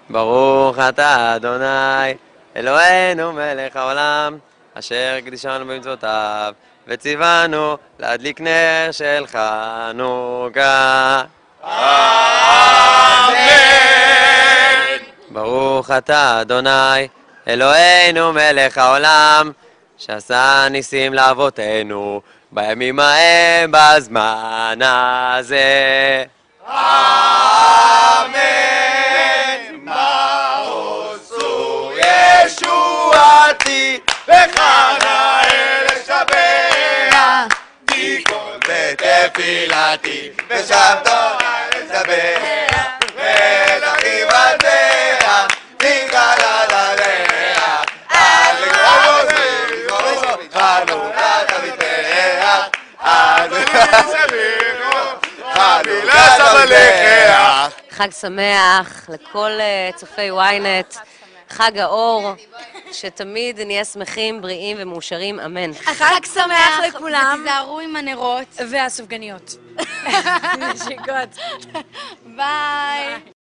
ברוך אתה אדוני, אלוהינו מלך העולם, אשר הקדישנו במצוותיו, וציוונו להדליק נר של חנוכה. אמן. ברוך אתה אדוני, אלוהינו מלך העולם, שעשה ניסים לאבותינו, בימים ההם בזמן הזה. אמן. מעוזו ישועתי, לך נאה לשבח, תיכון בתפילתי, ושבתו לשבח, ולכי בזח, תנגל על הריח, עד לגמור חנוכה תביטח, עד חנוכה תביטח. חג שמח לכל צופי ynet, חג האור, שתמיד נהיה שמחים, בריאים ומאושרים, אמן. חג שמח לכולם. ותיזהרו עם הנרות. והסופגניות. נשיקות. ביי.